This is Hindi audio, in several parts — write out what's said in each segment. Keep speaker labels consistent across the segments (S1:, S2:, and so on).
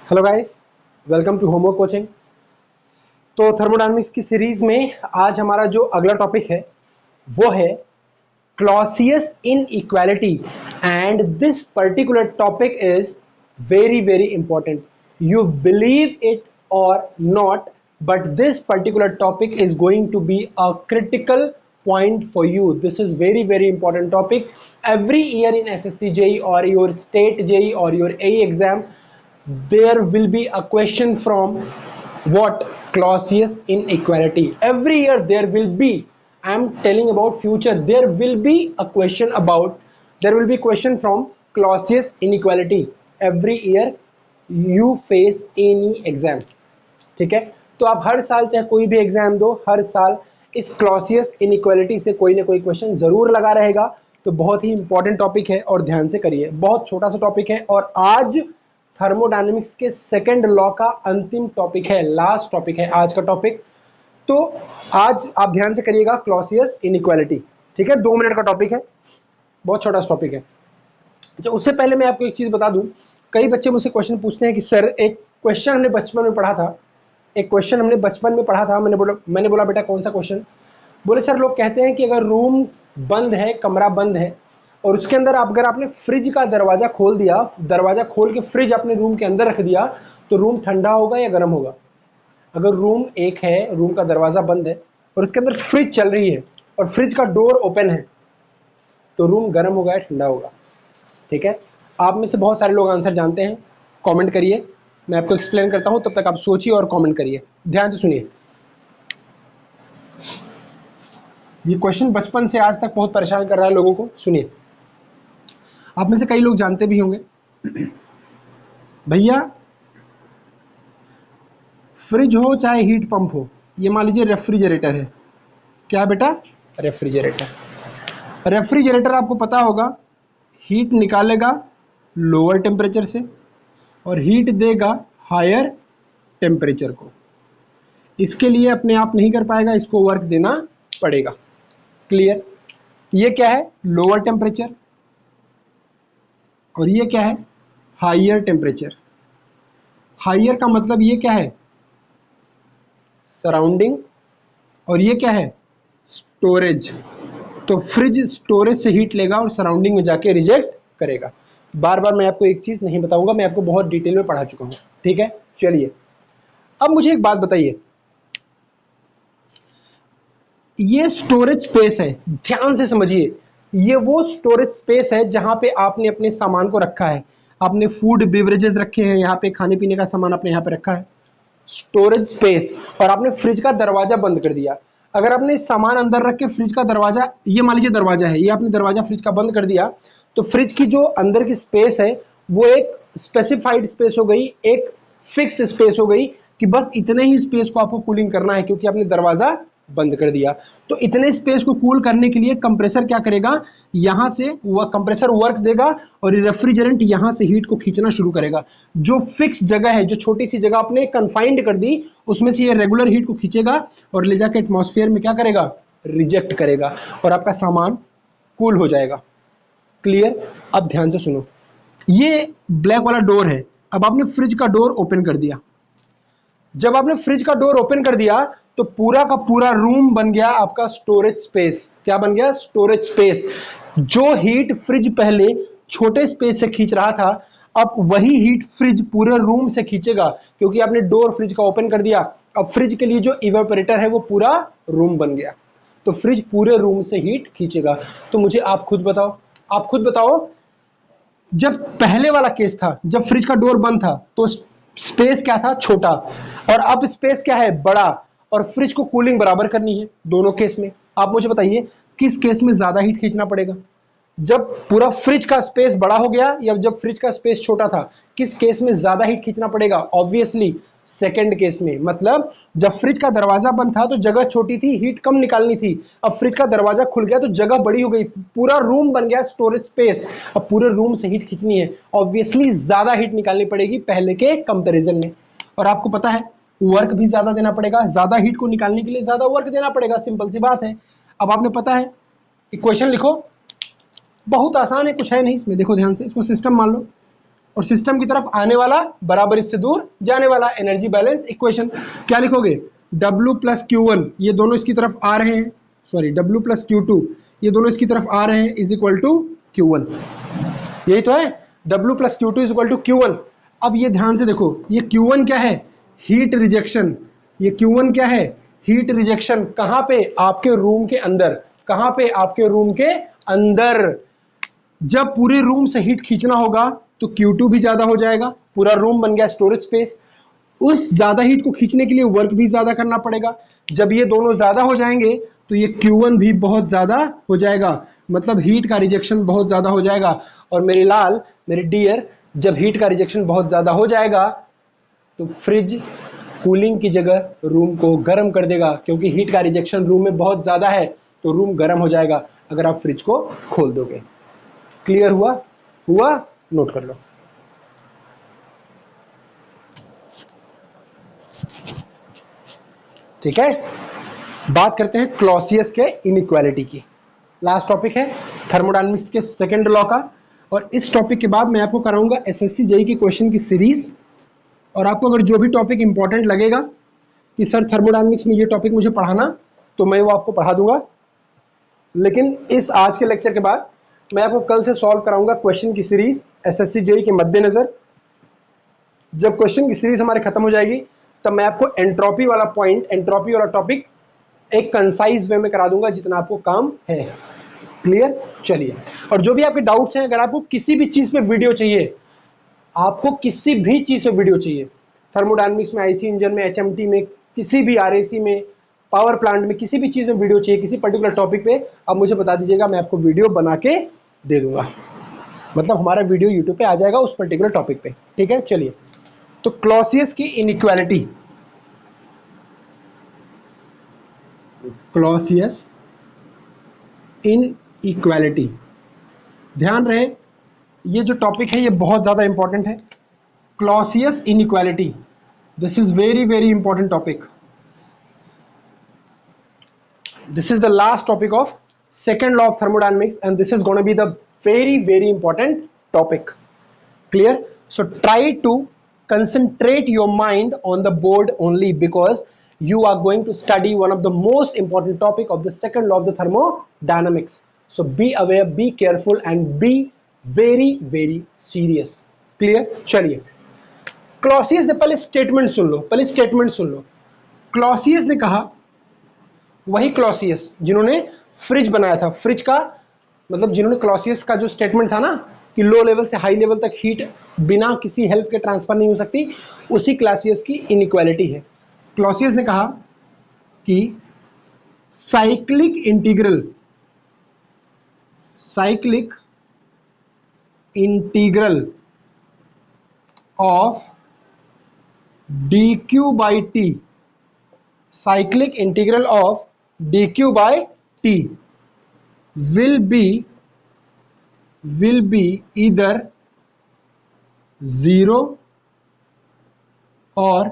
S1: Hello guys, welcome to homework coaching. तो थर्मोडायनामिक्स की सीरीज में आज हमारा जो अगला टॉपिक है वो है Clausius inequality and this particular topic is very very important. You believe it or not, but this particular topic is going to be a critical point for you. This is very important topic. Every year in SSC JEE or your state JEE or your AE exam, there will be a question from what? Clausius inequality. Every year there will be, I am telling about future, there will be a question about, there will be question from Clausius inequality. Every year you face any exam. ठीक है, तो आप हर साल चाहे कोई भी एग्जाम दो, हर साल इस क्लॉसियस इनइक्वालिटी से कोई ना कोई क्वेश्चन जरूर लगा रहेगा। तो बहुत ही इंपॉर्टेंट टॉपिक है और ध्यान से करिए, बहुत छोटा सा टॉपिक है और आज थर्मोडायनेमिक्स के सेकंड लॉ का अंतिम टॉपिक है, लास्ट टॉपिक है आज का टॉपिक। तो आज आप ध्यान से करिएगा क्लॉसियस इनइक्वालिटी। ठीक है, 2 मिनट का टॉपिक है, बहुत छोटा सा टॉपिक है। अच्छा, उससे पहले मैं आपको एक चीज बता दूं, कई बच्चे मुझसे क्वेश्चन पूछते हैं कि सर एक क्वेश्चन हमने बचपन में पढ़ा था, मैंने बोला बेटा कौन सा क्वेश्चन? बोले सर लोग कहते हैं कि अगर रूम बंद है, कमरा बंद है और उसके अंदर अगर आपने फ्रिज का दरवाजा खोल दिया, दरवाजा खोल के फ्रिज अपने रूम के अंदर रख दिया तो रूम ठंडा होगा या गर्म होगा? अगर रूम एक है, रूम का दरवाजा बंद है और उसके अंदर फ्रिज चल रही है और फ्रिज का डोर ओपन है तो रूम गर्म होगा या ठंडा होगा? ठीक है, आप में से बहुत सारे लोग आंसर जानते हैं, कमेंट करिए, मैं आपको एक्सप्लेन करता हूं, तब तक आप सोचिए और कमेंट करिए। ध्यान से सुनिए, ये क्वेश्चन बचपन से आज तक बहुत परेशान कर रहा है लोगों को। सुनिए, आप में से कई लोग जानते भी होंगे, भैया फ्रिज हो चाहे हीट पंप हो, ये मान लीजिए रेफ्रिजरेटर है। क्या बेटा? रेफ्रिजरेटर। रेफ्रिजरेटर आपको पता होगा हीट निकालेगा लोअर टेम्परेचर से और हीट देगा हायर टेम्परेचर को। इसके लिए अपने आप नहीं कर पाएगा, इसको वर्क देना पड़ेगा। क्लियर? ये क्या है? लोअर टेम्परेचर और ये क्या है? Higher temperature. हायर का मतलब ये क्या है? सराउंडिंग, और ये क्या है? स्टोरेज। तो फ्रिज स्टोरेज से हीट लेगा और सराउंडिंग में जाके रिजेक्ट करेगा। बार बार मैं आपको एक चीज नहीं बताऊंगा, मैं आपको बहुत डिटेल में पढ़ा चुका हूं। ठीक है, चलिए अब मुझे एक बात बताइए, ये स्टोरेज स्पेस है, ध्यान से समझिए, ये वो स्टोरेज स्पेस है जहां पे आपने अपने सामान को रखा है। आपने फूड बेवरेजेस रखे हैं, यहाँ पे खाने पीने का सामान आपने यहाँ पे रखा है, स्टोरेज स्पेस, और आपने फ्रिज का दरवाजा बंद कर दिया। अगर आपने सामान अंदर रख के फ्रिज का दरवाजा, ये मान लीजिए दरवाजा है, ये आपने दरवाजा फ्रिज का बंद कर दिया, तो फ्रिज की जो अंदर की स्पेस है वो एक स्पेसिफाइड स्पेस हो गई, एक फिक्स स्पेस हो गई कि बस इतने ही स्पेस को आपको कूलिंग करना है क्योंकि आपने दरवाजा बंद कर दिया। तो इतने स्पेस को कूल करने के लिए कंप्रेसर क्या करेगा? यहां से वह कंप्रेसर वर्क देगा और रेफ्रिजरेंट यहां से हीट को खींचना शुरू करेगा। जो फिक्स जगह है, जो छोटी सी जगह आपने कंफाइंड कर दी, उसमें से ये रेगुलर हीट को खींचेगा और ले जाके एटमॉस्फेयर में क्या करेगा? रिजेक्ट करेगा और आपका सामान कूल हो जाएगा। क्लियर? अब ध्यान से सुनो, ये ब्लैक वाला डोर है, अब आपने फ्रिज का डोर ओपन कर दिया। जब आपने फ्रिज का डोर ओपन कर दिया तो पूरा का पूरा रूम बन गया आपका स्टोरेज स्पेस। क्या बन गया? Storage space. जो हीट फ्रिज पहले छोटे स्पेस से खींच रहा था, अब वही हीट फ्रिज पूरे रूम से खींचेगा क्योंकि आपने डोर फ्रिज का ओपन कर दिया। अब फ्रिज के लिए जो इवेपोरेटर है वो पूरा रूम बन गया, तो फ्रिज पूरे रूम से हीट खींचेगा। तो मुझे आप खुद बताओ, जब पहले वाला केस था, जब फ्रिज का डोर बंद था तो स्पेस क्या था? छोटा, और अब स्पेस क्या है? बड़ा, और फ्रिज को कूलिंग बराबर करनी है दोनों केस में। आप मुझे बताइए किस केस में ज्यादा हीट खींचना पड़ेगा? जब पूरा फ्रिज का स्पेस बड़ा हो गया या जब फ्रिज का स्पेस छोटा था, किस केस में ज्यादा हीट खींचना पड़ेगा? ऑब्वियसली सेकंड केस में। मतलब जब फ्रिज का दरवाजा बंद था तो जगह छोटी थी, हीट कम निकालनी थी। अब फ्रिज का दरवाजा खुल गया तो जगह बड़ी हो गई, पूरा रूम बन गया स्टोरेज स्पेस। अब पूरे रूम से हीट खींचनी है, ऑब्वियसली ज्यादा हीट निकालनी पड़ेगी पहले के कंपैरिजन में। और आपको पता है वर्क भी ज्यादा देना पड़ेगा, ज्यादा हीट को निकालने के लिए ज्यादा वर्क देना पड़ेगा, सिंपल सी बात है। अब आपने पता है, इक्वेशन लिखो, बहुत आसान है, कुछ है नहीं इसमें। देखो ध्यान से, इसको सिस्टम मान लो और सिस्टम की तरफ आने वाला बराबर इससे दूर जाने वाला, एनर्जी बैलेंस इक्वेशन। क्या लिखोगे, W प्लस Q1 ये दोनों इसकी तरफ आ रहे हैं, सॉरी W प्लस Q2 ये दोनों इसकी तरफ आ रहे हैं, इज इक्वल टू Q1। यही तो है, W plus Q2 is equal to Q1। अब ये ध्यान से देखो, ये Q1 क्या है, हीट रिजेक्शन। ये Q1 क्या है, हीट रिजेक्शन। कहां पे, आपके रूम के अंदर। कहां पे, आपके रूम के अंदर। जब पूरे रूम से हीट खींचना होगा तो Q2 भी ज्यादा हो जाएगा, पूरा रूम बन गया स्टोरेज स्पेस। उस ज्यादा हीट को खींचने के लिए वर्क भी ज्यादा करना पड़ेगा। जब ये दोनों ज्यादा हो जाएंगे तो ये Q1 भी बहुत ज्यादा हो जाएगा, मतलब हीट का रिजेक्शन बहुत ज्यादा हो जाएगा। और मेरी लाल, मेरी डियर, जब हीट का रिजेक्शन बहुत ज्यादा हो जाएगा तो फ्रिज कूलिंग की जगह रूम को गर्म कर देगा, क्योंकि हीट का रिजेक्शन रूम में बहुत ज्यादा है तो रूम गर्म हो जाएगा अगर आप फ्रिज को खोल दोगे। क्लियर हुआ? हुआ? नोट कर लो। ठीक है, बात करते हैं क्लॉसियस के इनइक्वालिटी की। लास्ट टॉपिक है थर्मोडायनामिक्स के सेकंड लॉ का, और इस टॉपिक के बाद मैं आपको कराऊंगा एसएससी जेईई की क्वेश्चन की सीरीज। और आपको अगर जो भी टॉपिक इंपॉर्टेंट लगेगा कि सर थर्मोडायनामिक्स में ये टॉपिक मुझे पढ़ाना, तो मैं वो आपको पढ़ा दूंगा। लेकिन इस आज के लेक्चर के बाद मैं आपको कल से सॉल्व कराऊंगा क्वेश्चन की सीरीज एसएससी जेईई के मद्देनजर। जब क्वेश्चन की सीरीज हमारी खत्म हो जाएगी तब मैं आपको एंट्रोपी वाला पॉइंट, एंट्रोपी वाला टॉपिक एक कंसाइज वे में करा दूंगा जितना आपको काम है। क्लियर? चलिए, और जो भी आपके डाउट्स हैं, अगर आपको किसी भी चीज पे वीडियो चाहिए, आपको किसी भी चीज पे वीडियो चाहिए, थर्मोडायनामिक्स में, आईसी इंजन में, एचएमटी में, किसी भी आरएसी में, पावर प्लांट में, किसी भी चीज में वीडियो चाहिए किसी पर्टिकुलर टॉपिक पे, आप मुझे बता दीजिएगा, मैं आपको वीडियो बना के दे दूंगा। मतलब हमारा वीडियो यूट्यूब पे आ जाएगा उस पर्टिकुलर टॉपिक पे। ठीक है, चलिए, तो क्लॉसियस की इनइक्वालिटी, क्लॉसियस इनइक्वालिटी, ध्यान रहे ये जो टॉपिक है ये बहुत ज्यादा इंपॉर्टेंट है। Clausius inequality, this is very very important topic. This is the last topic of second law of thermodynamics, and this is going to be the very very important topic. Clear? So try to concentrate your mind on the board only, because you are going to study one of the most important topic of the second law of the thermodynamics. So be aware, be careful, and be very very serious. Clear? चलिए, क्लॉसियस ने पहले स्टेटमेंट सुन लो, पहले स्टेटमेंट सुन लो। क्लॉसियस ने कहा, वही क्लॉसियस जिन्होंने फ्रिज बनाया था, फ्रिज का मतलब जिन्होंने क्लॉसियस का जो स्टेटमेंट था ना कि लो लेवल से हाई लेवल तक हीट बिना किसी हेल्प के ट्रांसफर नहीं हो सकती, उसी क्लॉसियस की इनइक्वालिटी है। क्लॉसियस ने कहा कि cyclic integral of dq by t, cyclic integral of dq by t will be either 0 or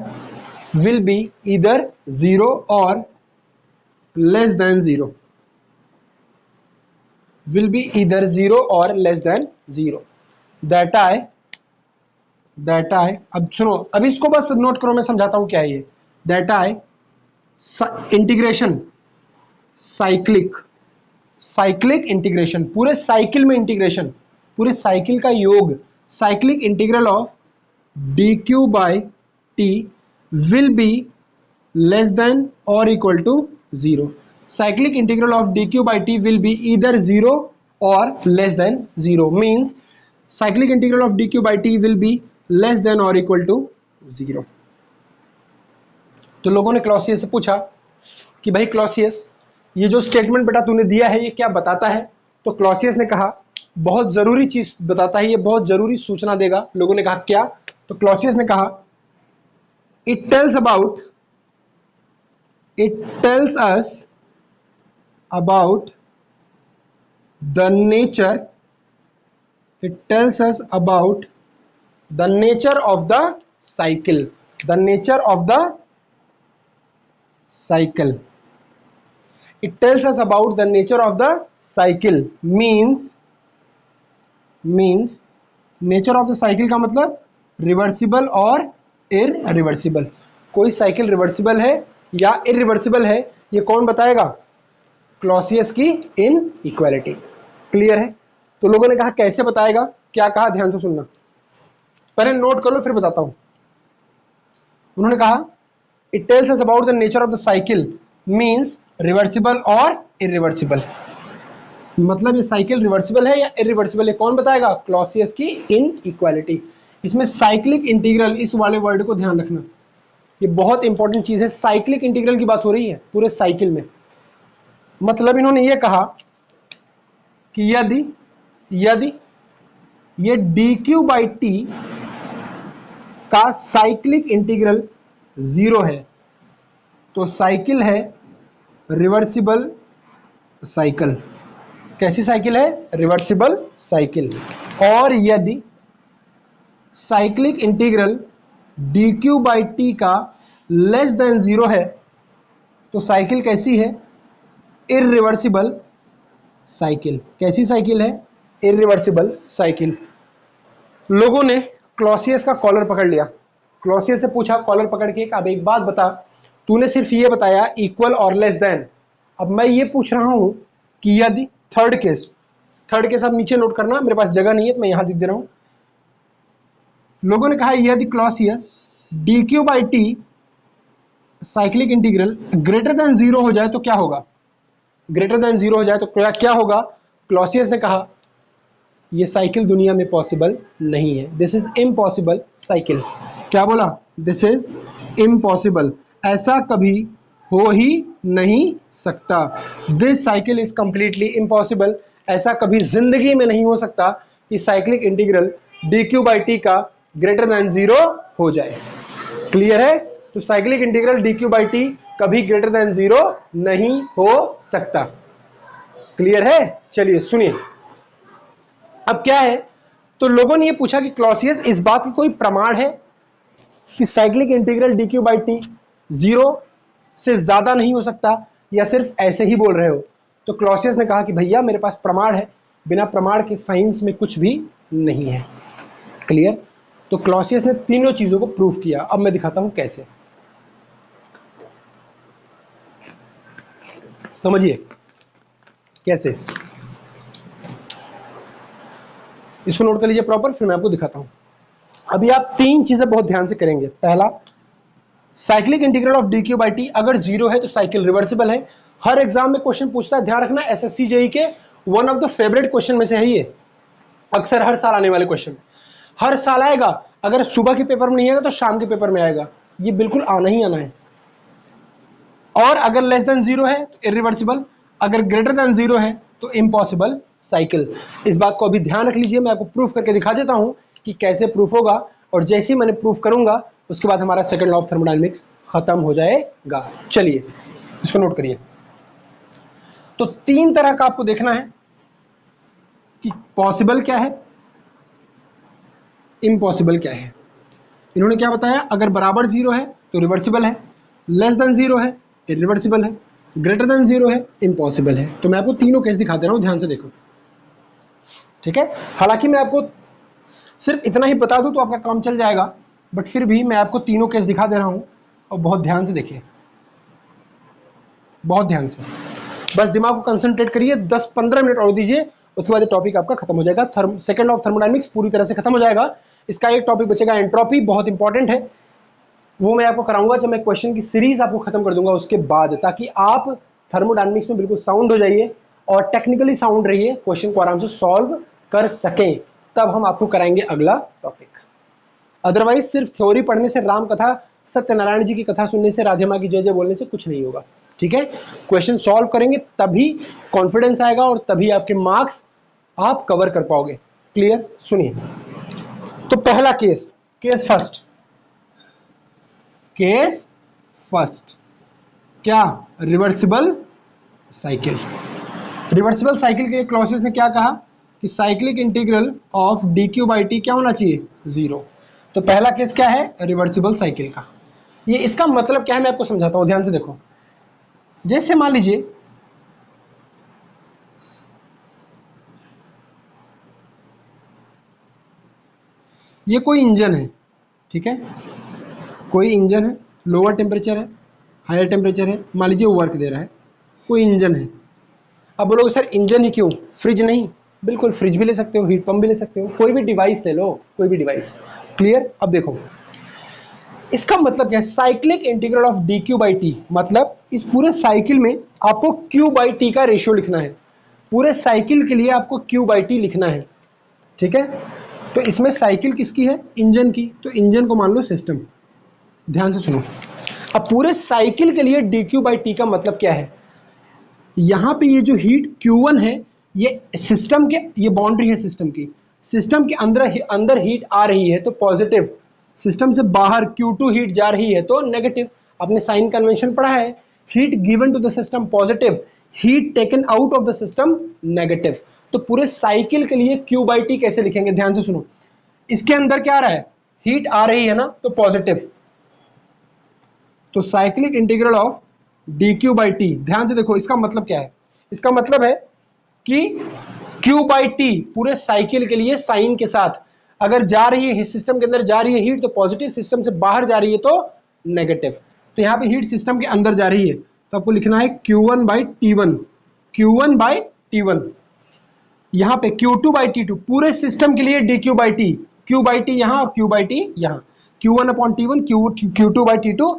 S1: less than 0, will be either 0 or less than 0। that I अब सुनो, अब इसको बस नोट करो, मैं समझाता हूं क्या है ये। that I integration cyclic integration, पूरे साइकिल में इंटीग्रेशन, पूरे साइकिल का योग, cyclic integral of dq by t will be less than or equal to 0। cyclic integral of dq by t will be either 0 or less than 0, means cyclic integral of dq by t will be less than or equal to 0। तो लोगों ने क्लॉसियस से पूछा कि भाई क्लॉसियस, ये जो स्टेटमेंट बेटा तूने दिया है ये क्या बताता है? तो क्लॉसियस ने कहा बहुत जरूरी चीज बताता है, ये बहुत जरूरी सूचना देगा। लोगों ने कहा क्या? तो क्लॉसियस ने कहा it tells us about the nature of the cycle, it tells us about the nature of the cycle, means nature of the cycle का मतलब रिवर्सिबल और इरिवर्सिबल। कोई साइकिल रिवर्सिबल है या इरिवर्सिबल है, ये कौन बताएगा? क्लॉसियस की इनइक्वालिटी। क्लियर है? तो लोगों ने कहा कैसे बताएगा, क्या कहा, ध्यान से सुनना, पहले नोट कर लो फिर बताता हूं। उन्होंने कहा it tells us about the nature of the cycle means reversible और इरिवर्सिबल। मतलब ये साइकिल रिवर्सिबल है या इरिवर्सिबल है, कौन बताएगा? क्लॉसियस की इनइक्वालिटी। इसमें साइक्लिक इंटीग्रल, इस वाले वर्ड को ध्यान रखना, ये बहुत इंपॉर्टेंट चीज है। साइक्लिक इंटीग्रल की बात हो रही है पूरे साइकिल में। मतलब इन्होंने ये कहा कि यदि ये डी क्यू बाई टी का साइक्लिक इंटीग्रल 0 है तो साइकिल है रिवर्सिबल साइकिल। कैसी साइकिल है? Reversible cycle. और यदि cyclic integral D Q by T का लेस देन 0 है तो साइकिल कैसी है? Irreversible cycle. कैसी साइकिल है? Irreversible cycle. लोगों ने क्लॉसियस का कॉलर पकड़ लिया, क्लॉसियस से पूछा कॉलर पकड़ के, अब एक बात बता, तूने सिर्फ ये बताया इक्वल और लेस देन, अब मैं ये पूछ रहा हूं कि यदि थर्ड केस आप नीचे नोट करना, मेरे पास जगह नहीं है तो मैं यहां लिख दे रहा हूं। लोगों ने कहा यदि Clausius D Q by T cyclic integral greater than 0 हो जाए तो क्या होगा? ग्रेटर देन 0 हो जाए तो क्या होगा? क्लॉसियस ने कहा ये साइकिल दुनिया में पॉसिबल नहीं है, दिस इज इम्पॉसिबल साइकिल। क्या बोला? दिस इज इम्पॉसिबल, ऐसा कभी हो ही नहीं सकता। This cycle is completely impossible, ऐसा कभी जिंदगी में नहीं हो सकता कि cyclic integral D Q by T का ग्रेटर देन 0 हो जाए। क्लियर है? तो cyclic integral D Q by T कभी ग्रेटर देन 0 नहीं हो सकता। क्लियर है? चलिए सुनिए, अब क्या है, तो लोगों ने ये पूछा कि क्लॉसियस इस बात की कोई प्रमाण है कि cyclic integral D Q by T 0 से ज्यादा नहीं हो सकता, या सिर्फ ऐसे ही बोल रहे हो? तो क्लॉसियस ने कहा कि भैया मेरे पास प्रमाण है, बिना प्रमाण के साइंस में कुछ भी नहीं है। क्लियर? तो क्लॉसियस ने तीनों चीजों को प्रूव किया। अब मैं दिखाता हूं कैसे, समझिए कैसे। इसको नोट कर लीजिए प्रॉपर, फिर मैं आपको दिखाता हूं। अभी आप तीन चीजें बहुत ध्यान से करेंगे। पहला, cyclic integral of D Q by T अगर 0 है तो साइकिल रिवर्सिबल है। हर एग्जाम में क्वेश्चन पूछता है, ध्यान रखना, एसएससी जेई के one of the favourite question में से है ये। अक्सर हर साल आने वाले क्वेश्चन, हर साल आएगा। अगर सुबह के पेपर में नहीं आएगा तो शाम के पेपर में आएगा, ये बिल्कुल आना ही आना है। और अगर लेस देन 0 है तो इरिवर्सिबल, अगर ग्रेटर देन 0 है तो इम्पॉसिबल साइकिल। इस बात को अभी ध्यान रख लीजिए, मैं आपको प्रूफ करके दिखा देता हूं कि कैसे प्रूफ होगा, और जैसे ही मैंने प्रूफ करूंगा उसके बाद हमारा सेकंड लॉ ऑफ थर्मोडायनेमिक्स खत्म हो जाएगा। चलिए इसको नोट करिए। तो तीन तरह का आपको देखना है कि पॉसिबल क्या है, इम्पॉसिबल क्या है। इन्होंने क्या बताया, अगर बराबर 0 है तो रिवर्सिबल है, लेस देन 0 है इरिवर्सिबल है, ग्रेटर देन 0 है इम्पॉसिबल है। तो मैं आपको तीनों केस दिखा दे रहा हूं, ध्यान से देखो। ठीक है? हालांकि मैं आपको सिर्फ इतना ही बता दूं तो आपका काम चल जाएगा, बट फिर भी मैं आपको तीनों केस दिखा दे रहा हूं, और बहुत ध्यान से देखिए, बहुत ध्यान से, बस दिमाग को कंसंट्रेट करिए। 10-15 मिनट और दीजिए, उसके बाद टॉपिक आपका खत्म हो जाएगा। सेकंड ऑफ थर्मोडायनेमिक्स पूरी तरह से खत्म हो जाएगा। इसका एक टॉपिक बचेगा एंट्रोपी, बहुत इंपॉर्टेंट है, वो मैं आपको कराऊंगा जब मैं क्वेश्चन की सीरीज आपको खत्म कर दूंगा उसके बाद, ताकि आप थर्मोडायनेमिक्स में बिल्कुल साउंड हो जाइए और टेक्निकली साउंड रहिए, क्वेश्चन को आराम से सॉल्व कर सकें। तब हम आपको कराएंगे अगला टॉपिक। अदरवाइज सिर्फ थ्योरी पढ़ने से, राम कथा, सत्यनारायण जी की कथा सुनने से, राधे माँ की जय जय बोलने से कुछ नहीं होगा। ठीक है? क्वेश्चन सॉल्व करेंगे तभी कॉन्फिडेंस आएगा और तभी आपके मार्क्स आप कवर कर पाओगे। क्लियर? सुनिए, तो पहला केस, केस फर्स्ट क्या? Reversible cycle. रिवर्सिबल साइकिल के क्लॉसेस ने क्या कहा कि cyclic integral of D Q by T क्या होना चाहिए? 0। तो पहला केस क्या है? रिवर्सिबल साइकिल का। ये इसका मतलब क्या है मैं आपको समझाता हूं, ध्यान से देखो। जैसे मान लीजिए ये कोई इंजन है, ठीक है, कोई इंजन है, लोअर टेम्परेचर है, हायर टेम्परेचर है, मान लीजिए वर्क दे रहा है, कोई इंजन है। अब बोलोगे सर इंजन ही क्यों, फ्रिज नहीं? बिल्कुल, फ्रिज भी ले सकते हो, हीट पंप भी ले सकते हो, कोई भी डिवाइस ले लो, कोई भी डिवाइस। क्लियर? अब देखो इसका मतलब क्या है, cyclic integral of D Q by T, मतलब इस पूरे साइकिल में आपको क्यू बाई टी का रेशियो लिखना है, पूरे साइकिल के लिए आपको क्यू बाई टी लिखना है, ठीक है। तो इसमें साइकिल किसकी है, इंजन की, तो इंजन को मान लो सिस्टम। ध्यान से सुनो, अब पूरे साइकिल के लिए डी क्यू बाई टी का मतलब क्या है, यहां पे ये जो हीट Q1 है, ये सिस्टम के, ये बाउंड्री है सिस्टम की, सिस्टम के अंदर हीट आ रही है तो पॉजिटिव, सिस्टम से बाहर Q2 हीट जा रही है तो नेगेटिव। आपने साइन कन्वेंशन पढ़ा है, heat given to the system positive, heat taken out of the system negative. तो पूरे साइकिल के लिए Q बाई टी कैसे लिखेंगे, ध्यान से सुनो, इसके अंदर क्या आ रहा है, हीट आ रही है ना, तो पॉजिटिव, तो cyclic integral of D Q by T, ध्यान से देखो इसका मतलब क्या है, इसका मतलब है कि क्यू बाई टी पूरे साइकिल के लिए साइन के साथ, अगर जा रही है सिस्टम के अंदर जा रही है हीट तो पॉजिटिव, सिस्टम से बाहर जा रही है तो नेगेटिव। तो यहाँ पे हीट सिस्टम के अंदर जा रही है तो आपको लिखना है Q1 by T1, Q1 by T1, यहाँ पे Q2 बाई T2, पूरे सिस्टम के लिए D Q by T, Q by T यहाँ और क्यू बाई टी यहाँ, Q1 upon T1, Q2 by T2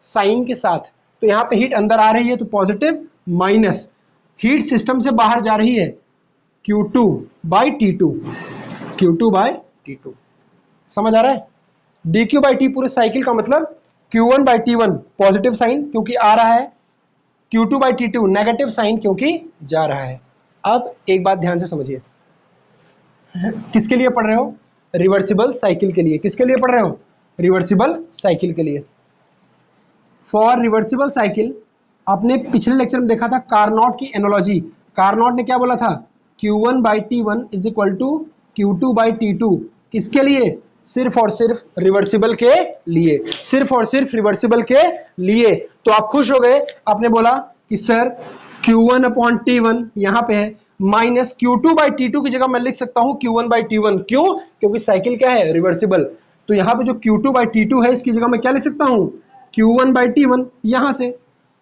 S1: sign के साथ। तो यहाँ पे हीट अंदर आ रही है तो पॉजिटिव, माइनस हीट सिस्टम से बाहर जा रही है Q2 by T2, Q2 by T2, समझ आ रहा है। dq बाई टी पूरे साइकिल का मतलब Q1 by T1 positive sign क्योंकि आ रहा है, Q2 by T2 negative sign क्योंकि जा रहा है। अब एक बात ध्यान से समझिए, किसके लिए पढ़ रहे हो, रिवर्सिबल साइकिल के लिए। किसके लिए पढ़ रहे हो, रिवर्सिबल साइकिल के लिए। फॉर रिवर्सिबल साइकिल आपने पिछले लेक्चर में देखा था कार्नोट की एनोलॉजी, कार्नोट ने क्या बोला था, Q1 by T1 is equal to Q2 by T2, किसके लिए, सिर्फ और सिर्फ रिवर्सिबल के लिए, सिर्फ और सिर्फ रिवर्सिबल के लिए। तो आप खुश हो गए, आपने बोला कि सर Q1 अपॉन T1 यहाँ पे है, माइनस Q2 बाई T2 की जगह मैं लिख सकता हूँ Q1 बाई T1, क्यों, क्योंकि साइकिल क्या है, रिवर्सिबल। तो यहाँ पे जो Q2 बाई T2 है इसकी जगह मैं क्या लिख सकता हूँ, Q1 बाई T1, यहाँ से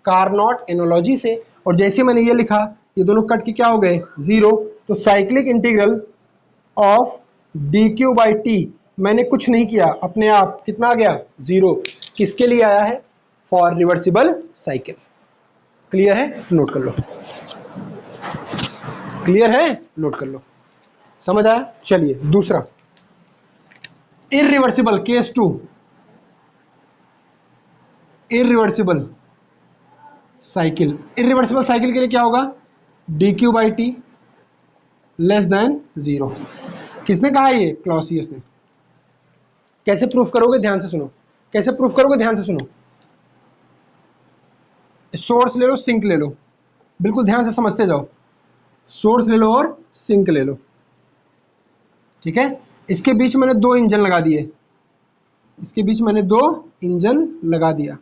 S1: कार्नोट एनोलॉजी से। और जैसे मैंने ये लिखा ये दोनों कट के क्या हो गए, जीरो। तो cyclic integral of D Q by T मैंने कुछ नहीं किया, अपने आप कितना आ गया, जीरो। किसके लिए आया है, फॉर रिवर्सिबल साइकिल। क्लियर है, नोट कर लो, क्लियर है, नोट कर लो, समझ आया। चलिए दूसरा, irreversible case 2, irreversible cycle. Irreversible cycle के लिए क्या होगा, D Q by T less than zero. किसने कहा ये, क्लॉसियस ने। कैसे प्रूफ करोगे, ध्यान से सुनो, कैसे प्रूफ करोगे, ध्यान से सुनो। सोर्स ले लो, सिंक ले लो, बिल्कुल ध्यान से समझते जाओ, सोर्स ले लो और सिंक ले लो, ठीक है। इसके बीच मैंने दो इंजन लगा दिए, इसके बीच मैंने दो इंजन लगा दिया,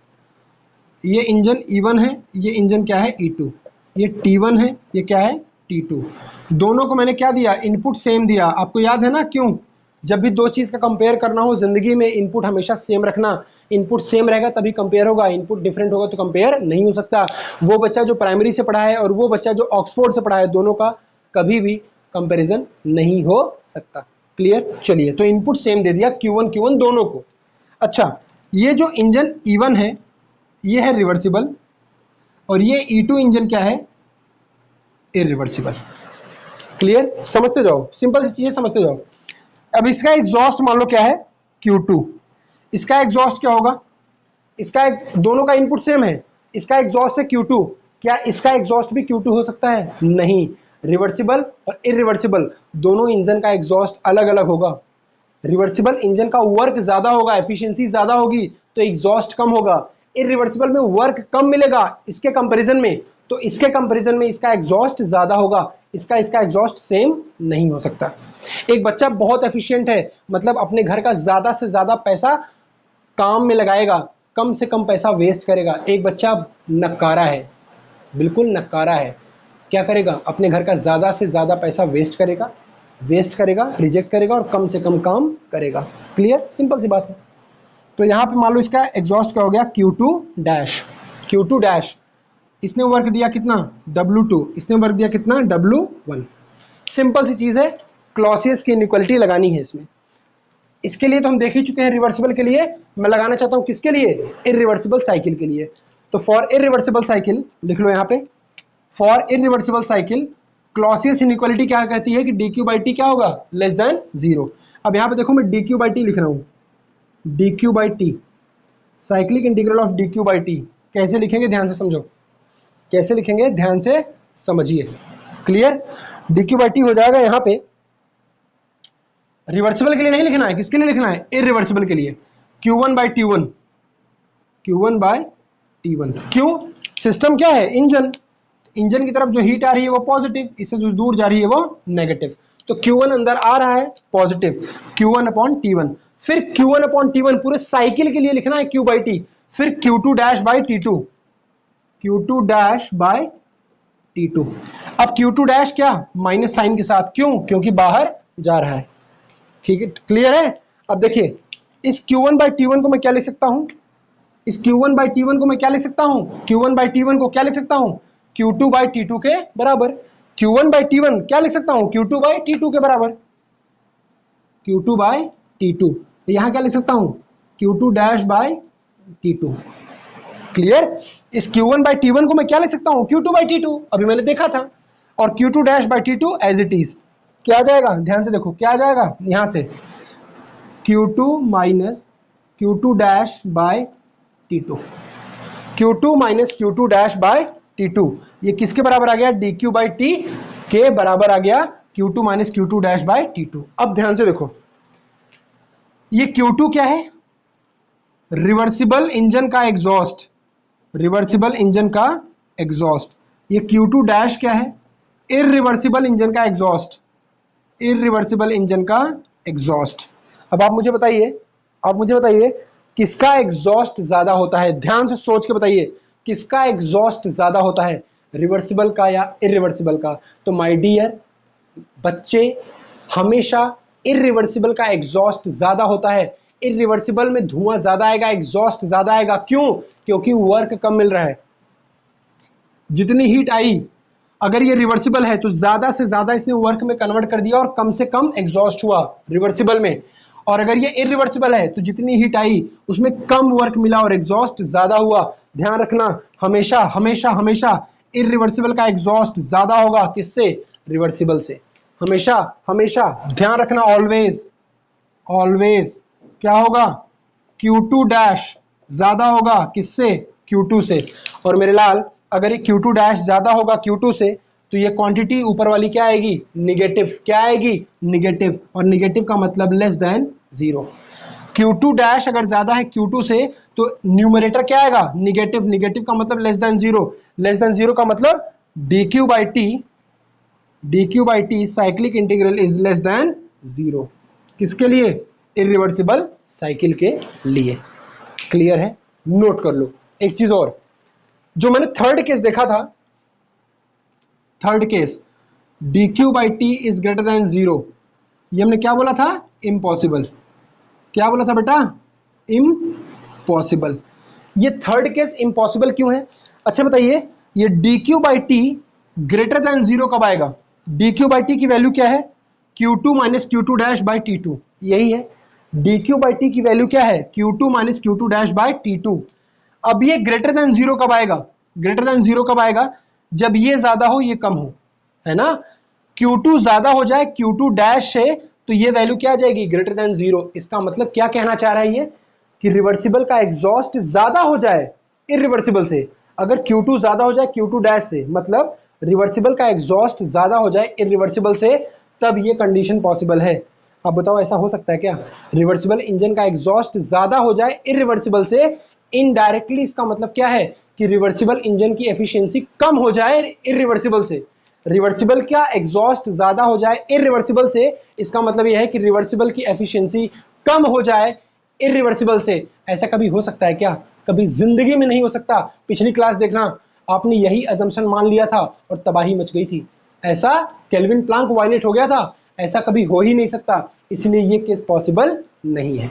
S1: ये इंजन E1 है, ये इंजन क्या है E2, ये T1 है, ये क्या है T2। दोनों को मैंने क्या दिया, इनपुट सेम दिया। आपको याद है ना, क्यों, जब भी दो चीज़ का कंपेयर करना हो जिंदगी में इनपुट हमेशा सेम रखना, इनपुट सेम रहेगा तभी कंपेयर होगा, इनपुट डिफरेंट होगा तो कंपेयर नहीं हो सकता। वो बच्चा जो प्राइमरी से पढ़ा है और वो बच्चा जो ऑक्सफोर्ड से पढ़ा है, दोनों का कभी भी कंपेरिजन नहीं हो सकता। क्लियर, चलिए तो इनपुट सेम दे दिया Q1 दोनों को। अच्छा, ये जो इंजन E1 है ये है रिवर्सिबल और ये E2 इंजन क्या है, इररिवर्सिबल। क्लियर, समझते जाओ, सिंपल सी चीजें समझते जाओ। अब इसका एग्जॉस्ट मान लो क्या है, Q2, इसका एग्जॉस्ट क्या होगा, इसका दोनों का इनपुट सेम है, इसका एग्जॉस्ट है Q2, क्या इसका एग्जॉस्ट भी Q2 हो सकता है, नहीं। रिवर्सिबल और इररिवर्सिबल दोनों इंजन का एग्जॉस्ट अलग अलग होगा। रिवर्सिबल इंजन का वर्क ज्यादा होगा, एफिशिएंसी ज्यादा होगी तो एग्जॉस्ट कम होगा। इररिवर्सिबल में वर्क कम मिलेगा इसके कंपैरिजन में, तो इसके कंपैरिजन में इसका एग्जॉस्ट ज्यादा होगा, इसका एग्जॉस्ट सेम नहीं हो सकता। एक बच्चा बहुत एफिशिएंट है, मतलब अपने घर का ज्यादा से ज्यादा पैसा काम में लगाएगा, कम से कम पैसा वेस्ट करेगा। एक बच्चा नकारा है, बिल्कुल नकारा है, क्या करेगा, अपने घर का ज्यादा से ज्यादा पैसा वेस्ट करेगा वेस्ट करेगा, रिजेक्ट करेगा और कम से कम काम करेगा। क्लियर, सिंपल सी बात है। तो यहाँ पे मान लो इसका एग्जॉस्ट क्या हो गया, Q2 डैश। Q2 डैश, इसने वर्क दिया कितना, W2, इसने वर्क दिया कितना, W1। सिंपल सी चीज है, क्लॉसियस की इनइक्वालिटी लगानी है इसमें। इसके लिए तो हम देख ही चुके हैं रिवर्सिबल के लिए, मैं लगाना चाहता हूं किसके लिए, इरिवर्सिबल साइकिल के लिए। तो फॉर इरिवर्सिबल साइकिल लिख लो यहाँ पे, for irreversible cycle Clausius inequality क्या कहती है कि dq/t क्या होगा, लेस देन 0। अब यहाँ पे देखो मैं dq/t लिख रहा हूँ, dq/t, cyclic integral of dq/t कैसे लिखेंगे ध्यान से समझो, कैसे लिखेंगे ध्यान से समझिए। क्लियर, dq/t हो जाएगा यहाँ पे, रिवर्सिबल के लिए नहीं लिखना है, किसके लिए लिखना है, इरिवर्सिबल के लिए, Q1/T1, Q1/T1। क्यों, सिस्टम क्या है, इंजन, इंजन की तरफ जो हीट आ रही है वो पॉजिटिव, इससे जो दूर जा रही है वो नेगेटिव। तो Q1 अंदर आ रहा है पॉजिटिव, Q1/T1। फिर Q1/T1 पूरे साइकिल के लिए लिखना है Q/T, फिर Q2-T2, Q2-T2। अब Q2 क्या, माइनस साइन के साथ, क्यों, क्योंकि बाहर जा रहा है। ठीक है, क्लियर है। अब देखिए इस Q1/T1 को मैं क्या लिख सकता हूं, इस Q1/T1 को मैं क्या लिख सकता हूं, Q1/T1 को क्या लिख सकता हूं, Q2/T2 के बराबर। Q1/T1 क्या लिख सकता हूं, Q2/T2 के बराबर, Q2/T2। यहां क्या लिख सकता हूं, Q2-T2। क्लियर, इस Q1/T1 को मैं क्या लिख सकता हूं, Q2/T2, अभी मैंने देखा था। और Q2-T2 एज इट इज क्या आ जाएगा, ध्यान से देखो क्या आ जाएगा, यहां से Q2 minus Q2-T2, Q2 minus Q2-T2, ये किसके बराबर आ गया, dq/t के बराबर आ गया, Q2 माइनस Q2-T2। अब ध्यान से देखो ये Q2 क्या है, रिवर्सिबल इंजन का एग्जॉस्ट, रिवर्सिबल इंजन का एग्जॉस्ट। ये Q2 क्या है, इरिवर्सिबल इंजन का एग्जॉस्ट, इरिवर्सिबल इंजन का एग्जॉस्ट। अब आप मुझे बताइए, आप मुझे बताइए किसका एग्जॉस्ट ज्यादा होता है, ध्यान से सोच के बताइए किसका एग्जॉस्ट ज्यादा होता है, रिवर्सिबल का या इरिवर्सिबल का। तो माय डियर बच्चे, हमेशा इरिवर्सिबल का एग्जॉस्ट ज्यादा होता है, इरिवर्सिबल में धुआं ज्यादा आएगा, एग्जॉस्ट ज्यादा आएगा। क्यों, क्योंकि वर्क कम मिल रहा है। जितनी हीट आई, अगर ये रिवर्सिबल है तो ज्यादा से ज्यादा इसने वर्क में कन्वर्ट कर दिया और कम से कम एग्जॉस्ट हुआ रिवर्सिबल में। और अगर ये इरिवर्सिबल है तो जितनी हीट आई उसमें कम वर्क मिला और एग्जॉस्ट ज्यादा हुआ। ध्यान रखना, हमेशा हमेशा हमेशा इरिवर्सिबल का एग्जॉस्ट ज्यादा होगा किससे, रिवर्सिबल से। हमेशा हमेशा ध्यान रखना, ऑलवेज ऑलवेज क्या होगा, Q2 डैश ज्यादा होगा किससे, Q2 से। और मेरे लाल अगर ये Q2 डैश ज्यादा होगा Q2 से तो ये क्वांटिटी ऊपर वाली क्या आएगी, निगेटिव, क्या आएगी, निगेटिव। और निगेटिव का मतलब लेस देन 0। Q2 डैश अगर ज्यादा है Q2 से तो न्यूमरेटर क्या आएगा, निगेटिव, निगेटिव का मतलब लेस देन 0, लेस देन 0 का मतलब dq/t, dq/t cyclic integral is less than 0। किसके लिए, इरिवर्सिबल साइकिल के लिए। क्लियर है, नोट कर लो। एक चीज और, जो मैंने थर्ड केस देखा था, third case dq/t is greater than 0, ये हमने क्या बोला था, इम्पॉसिबल। क्या बोला था बेटा, इम्पॉसिबल। ये थर्ड केस इम्पॉसिबल क्यों है, अच्छा बताइए, ये dq/t ग्रेटर देन 0 कब आएगा, dq/t की वैल्यू क्या है, Q2 माइनस Q2-T2, यही है। dq/t की वैल्यू क्या है, Q2 माइनस Q2-T2। अब ये ग्रेटर देन 0 कब आएगा, ग्रेटर देन 0 कब आएगा, जब ये ज्यादा हो ये कम हो, है ना। Q2 ज्यादा हो जाए Q2 डैश से तो ये वैल्यू क्या आ जाएगी, ग्रेटर देन 0। इसका मतलब क्या कहना चाह रहा है ये, कि रिवर्सिबल का एग्जॉस्ट ज्यादा हो जाए इरिवर्सिबल से। अगर Q2 ज्यादा हो जाए Q2 डैश से, मतलब रिवर्सिबल का एग्जॉस्ट ज्यादा हो जाए इरिवर्सिबल से, तब ये कंडीशन पॉसिबल है। अब बताओ ऐसा हो सकता है क्या, रिवर्सिबल इंजन का एग्जॉस्ट ज्यादा हो जाए इरिवर्सिबल से, इनडायरेक्टली इसका मतलब क्या है कि रिवर्सिबल इंजन की एफिशिएंसी कम हो जाए इरिवर्सिबल से। रिवर्सिबल का एग्जॉस्ट ज्यादा हो जाए इरिवर्सिबल से, इसका मतलब यह है कि रिवर्सिबल की एफिशिएंसी कम हो जाए इरिवर्सिबल से। ऐसा कभी हो सकता है क्या, कभी जिंदगी में नहीं हो सकता। पिछली क्लास देखना, आपने यही अजम्पशन मान लिया था और तबाही मच गई थी। ऐसा केल्विन प्लांक वायलेट हो गया था, ऐसा कभी हो ही नहीं सकता, इसलिए ये केस पॉसिबल नहीं है।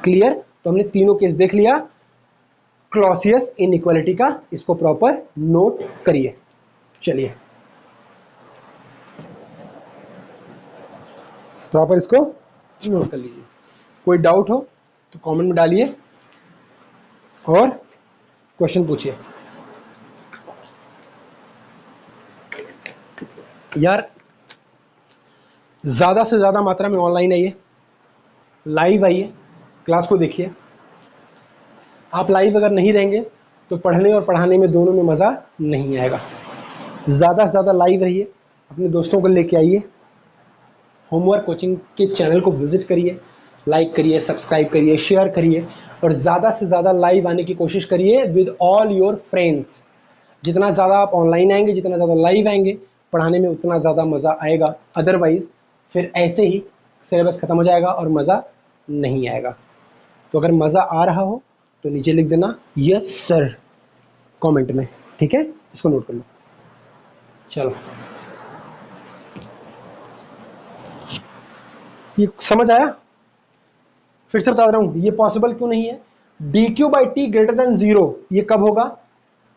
S1: क्लियर? तो हमने तीनों केस देख लिया क्लॉसियस इनइक्वालिटी का, इसको प्रॉपर नोट करिए। चलिए प्रॉपर इसको नोट कर लीजिए। कोई डाउट हो तो कमेंट में डालिए और क्वेश्चन पूछिए। यार ज़्यादा से ज़्यादा मात्रा में ऑनलाइन आइए, लाइव आइए, क्लास को देखिए। आप लाइव अगर नहीं रहेंगे तो पढ़ने और पढ़ाने में दोनों में मज़ा नहीं आएगा। ज़्यादा से ज़्यादा लाइव रहिए, अपने दोस्तों को लेके आइए, होमवर्क कोचिंग के चैनल को विजिट करिए, लाइक करिए, सब्सक्राइब करिए, शेयर करिए और ज़्यादा से ज़्यादा लाइव आने की कोशिश करिए विद ऑल योर फ्रेंड्स। जितना ज़्यादा आप ऑनलाइन आएंगे, जितना ज़्यादा लाइव आएंगे, पढ़ाने में उतना ज़्यादा मज़ा आएगा। अदरवाइज़ फिर ऐसे ही सिलेबस ख़त्म हो जाएगा और मज़ा नहीं आएगा। तो अगर मज़ा आ रहा हो तो नीचे लिख देना यस सर कमेंट में, ठीक है? इसको नोट कर लो। चलो ये समझ आया? फिर से बता रहा हूँ, ये पॉसिबल क्यों नहीं है? dq/t ग्रेटर देन 0 ये कब होगा?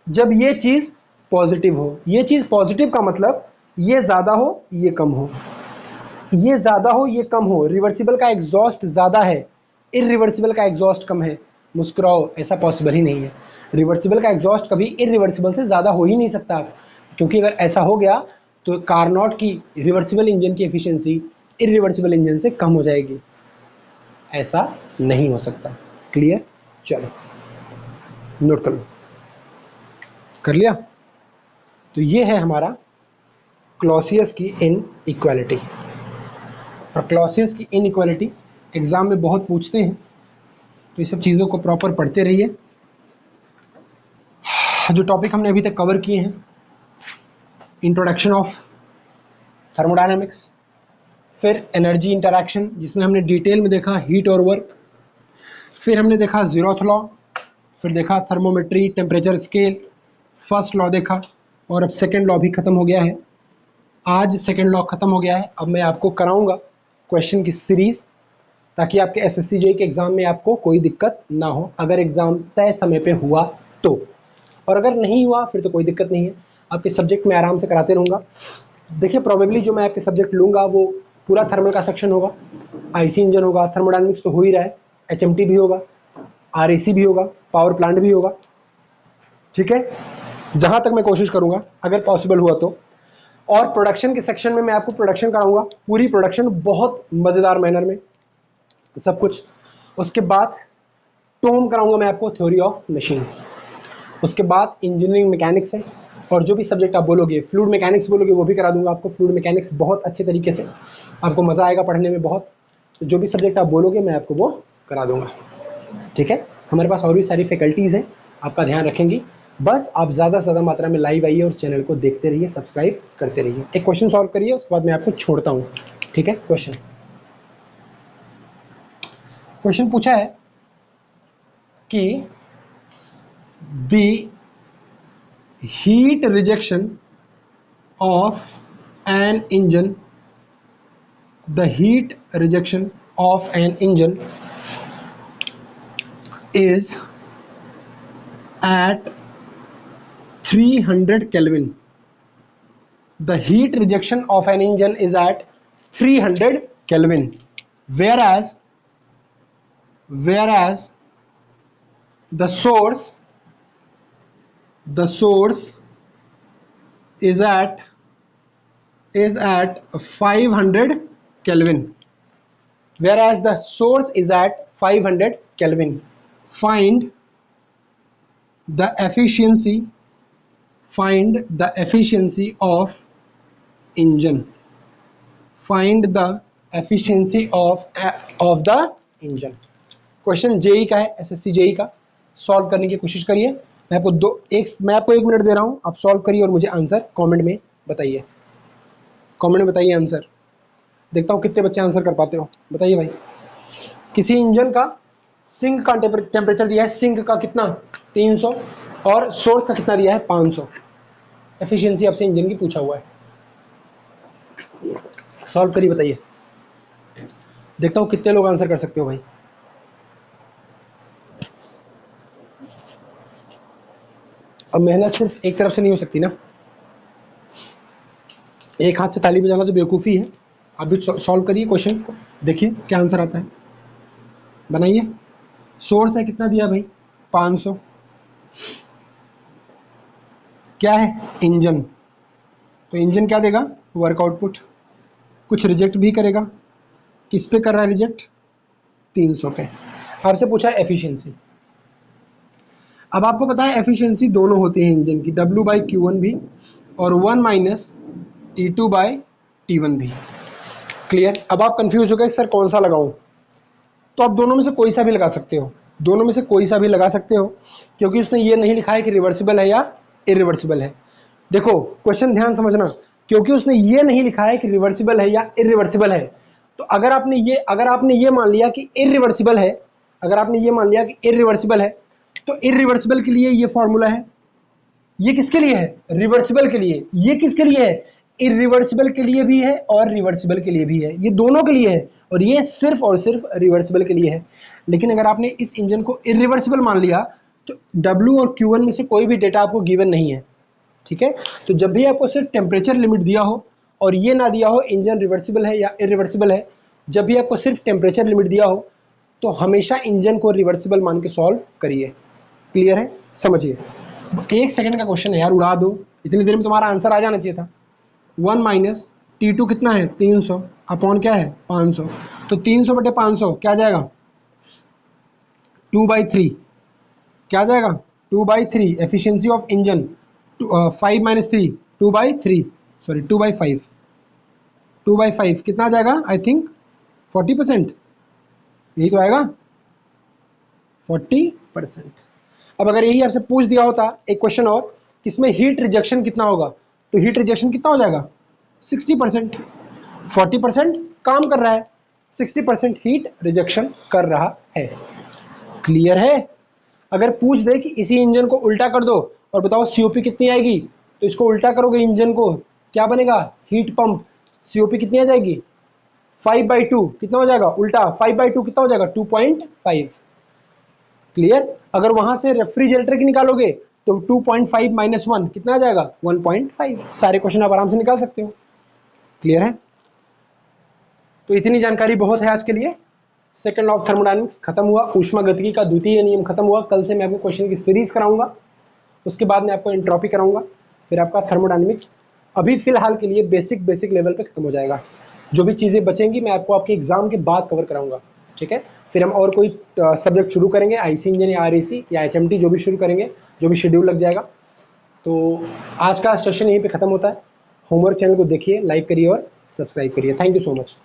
S1: जब ये चीज़ पॉजिटिव हो। ये चीज़ पॉजिटिव का मतलब ये ज़्यादा हो ये कम हो, ये ज़्यादा हो ये कम हो। रिवर्सिबल का एग्जॉस्ट ज़्यादा है, इरिवर्सिबल का एग्जॉस्ट कम है। मुस्कुराओ, ऐसा पॉसिबल ही नहीं है। रिवर्सिबल का एग्जॉस्ट कभी इरिवर्सिबल से ज़्यादा हो ही नहीं सकता, क्योंकि अगर ऐसा हो गया तो कारनॉट की रिवर्सिबल इंजन की एफिशिएंसी इरिवर्सिबल इंजन से कम हो जाएगी। ऐसा नहीं हो सकता। क्लियर? चलो नोट कर लो। कर लिया? तो ये है हमारा क्लॉसियस की इनइक्वालिटी। और क्लॉसियस की इनइक्वालिटी एग्जाम में बहुत पूछते हैं, तो ये सब चीज़ों को प्रॉपर पढ़ते रहिए। जो टॉपिक हमने अभी तक कवर किए हैं, इंट्रोडक्शन ऑफ थर्मोडायनामिक्स, फिर एनर्जी इंटरैक्शन जिसमें हमने डिटेल में देखा हीट और वर्क, फिर हमने देखा ज़ीरोथ लॉ, फिर देखा thermometry, temperature scale, first law देखा, और अब सेकेंड लॉ भी ख़त्म हो गया है। आज सेकेंड लॉ ख़त्म हो गया है। अब मैं आपको कराऊंगा क्वेश्चन की सीरीज़, ताकि आपके SSC JEE के एग्ज़ाम में आपको कोई दिक्कत ना हो, अगर एग्ज़ाम तय समय पे हुआ तो। और अगर नहीं हुआ फिर तो कोई दिक्कत नहीं है, आपके सब्जेक्ट में आराम से कराते रहूँगा। देखिए प्रॉबेबली जो मैं आपके सब्जेक्ट लूँगा वो पूरा थर्मल का सेक्शन होगा, IC इंजन होगा, थर्मोडायनामिक्स तो हो ही रहा है, HMT भी होगा, RAC भी होगा, पावर प्लांट भी होगा, ठीक है? जहाँ तक मैं कोशिश करूँगा अगर पॉसिबल हुआ तो। और प्रोडक्शन के सेक्शन में मैं आपको प्रोडक्शन कराऊँगा, पूरी प्रोडक्शन बहुत मज़ेदार मैनर में सब कुछ। उसके बाद टोम कराऊँगा मैं आपको थ्योरी ऑफ मशीन। उसके बाद इंजीनियरिंग मैकेनिक्स है, और जो भी सब्जेक्ट आप बोलोगे, फ्लूइड मैकेनिक्स बोलोगे वो भी करा दूंगा आपको। फ्लूइड मैकेनिक्स बहुत अच्छे तरीके से, आपको मज़ा आएगा पढ़ने में बहुत। तो जो भी सब्जेक्ट आप बोलोगे मैं आपको वो करा दूंगा, ठीक है? हमारे पास और भी सारी फैकल्टीज़ हैं, आपका ध्यान रखेंगी। बस आप ज़्यादा से ज़्यादा मात्रा में लाइव आइए और चैनल को देखते रहिए, सब्सक्राइब करते रहिए। एक क्वेश्चन सॉल्व करिए, उसके बाद मैं आपको छोड़ता हूँ, ठीक है? क्वेश्चन पूछा है कि the heat rejection of an engine, the heat rejection of an engine is at 300 Kelvin. The heat rejection of an engine is at 300 Kelvin, whereas the source is at 500 Kelvin. Whereas the source is at 500 Kelvin. Find the efficiency of engine. Find the efficiency of the engine. Question JEE का है, SSC JEE का। सॉल्व करने की कोशिश करिए। मैं आपको 1 मिनट दे रहा हूँ, आप सॉल्व करिए और मुझे आंसर कमेंट में बताइए। आंसर। देखता हूँ कितने बच्चे आंसर कर पाते हो, बताइए भाई। किसी इंजन का सिंक का टेम्परेचर दिया है, सिंक का कितना 300, और सोर्स का कितना दिया है 500। एफिशिएंसी आपसे इंजन की पूछा हुआ है। सॉल्व करिए, बताइए, देखता हूँ कितने लोग आंसर कर सकते हो भाई। अब मेहनत सिर्फ एक तरफ से नहीं हो सकती ना, एक हाथ से ताली बजाना तो बेवकूफ़ी है। आप भी सॉल्व करिए क्वेश्चन को, देखिए क्या आंसर आता है, बनाइए। सोर्स है कितना दिया भाई, 500। क्या है, इंजन, तो इंजन क्या देगा, वर्क आउटपुट। कुछ रिजेक्ट भी करेगा, किस पे कर रहा है रिजेक्ट, 300 पे। आपसे पूछा है एफिशिएंसी। अब आपको पता है एफिशिएंसी दोनों होती है इंजन की, W/Q1 भी और 1 माइनस T2/T1 भी। क्लियर। अब आप कंफ्यूज हो गए सर कौन सा लगाऊं, तो आप दोनों में से कोई सा भी लगा सकते हो, दोनों में से कोई सा भी लगा सकते हो, क्योंकि उसने ये नहीं लिखा है कि रिवर्सिबल है या इरिवर्सिबल है। देखो क्वेश्चन ध्यान समझना, क्योंकि उसने ये नहीं लिखा है कि रिवर्सिबल है या इरिवर्सिबल है, तो अगर आपने ये मान लिया कि इरिवर्सिबल है, अगर आपने ये मान लिया कि इरिवर्सिबल है, तो इरिवर्सिबल के लिए ये फॉर्मूला है, ये किसके लिए है, रिवर्सिबल के लिए, ये किसके लिए है, इरिवर्सिबल के लिए भी है और रिवर्सिबल के लिए भी है, ये दोनों के लिए है, और ये सिर्फ और सिर्फ रिवर्सिबल के लिए है। लेकिन अगर आपने इस इंजन को इरिवर्सिबल मान लिया तो W और Q1 में से कोई भी डेटा आपको गिवन नहीं है, ठीक है। तो जब भी आपको सिर्फ टेम्परेचर लिमिट दिया हो और ये ना दिया हो इंजन रिवर्सिबल है या इरिवर्सिबल है, जब भी आपको सिर्फ टेम्परेचर लिमिट दिया हो तो हमेशा इंजन को रिवर्सिबल मान के सॉल्व करिए। क्लियर है, समझिए। 1 सेकंड का क्वेश्चन है यार, उड़ा दो, इतनी देर में तुम्हारा आंसर आ जाना चाहिए था। 1 माइनस T2 कितना है, 300 अपॉन क्या है, 500, तो 300 बटे 500 क्या जाएगा, 2/3, क्या जाएगा, 2/3। Efficiency of engine 5 minus 3, 2/3, sorry 2/5, 2/5 कितना आ जाएगा, आई थिंक 40%, यही तो आएगा 40%। अब अगर यही आपसे पूछ दिया होता एक क्वेश्चन और, इसमें हीट रिजेक्शन कितना होगा, तो हीट रिजेक्शन कितना हो जाएगा, 60%। 40% काम कर रहा है, 60% हीट रिजेक्शन कर रहा है। क्लियर है। अगर पूछ दे कि इसी इंजन को उल्टा कर दो और बताओ COP कितनी आएगी, तो इसको उल्टा करोगे इंजन को, क्या बनेगा, हीट पंप। COP कितनी आ जाएगी, 5/2, कितना हो जाएगा उल्टा, 5/2 कितना हो जाएगा, 2.5। क्लियर। अगर वहां से रेफ्रिजरेटर की निकालोगे तो 2.5 माइनस 1 कितना आ जाएगा, 1.5। सारे क्वेश्चन आप आराम से निकाल सकते हो। क्लियर है। तो इतनी जानकारी बहुत है आज के लिए। सेकंड लॉ ऑफ थर्मोडायनेमिक्स खत्म हुआ, ऊष्मागतिकी का द्वितीय नियम खत्म हुआ। कल से मैं आपको क्वेश्चन की सीरीज कराऊंगा, उसके बाद मैं आपको एंट्रोपी कराऊंगा, फिर आपका थर्मोडायनेमिक्स अभी फिलहाल के लिए बेसिक लेवल पे खत्म हो जाएगा। जो भी चीज़ें बचेंगी मैं आपको आपके एग्जाम के बाद कवर कराऊंगा, ठीक है। फिर हम और कोई सब्जेक्ट शुरू करेंगे, IC इंजन या RAC या HMT, जो भी शुरू करेंगे, जो भी शेड्यूल लग जाएगा। तो आज का सेशन यहीं पे खत्म होता है। होमवर्क चैनल को देखिए, लाइक करिए और सब्सक्राइब करिए। Thank you so much.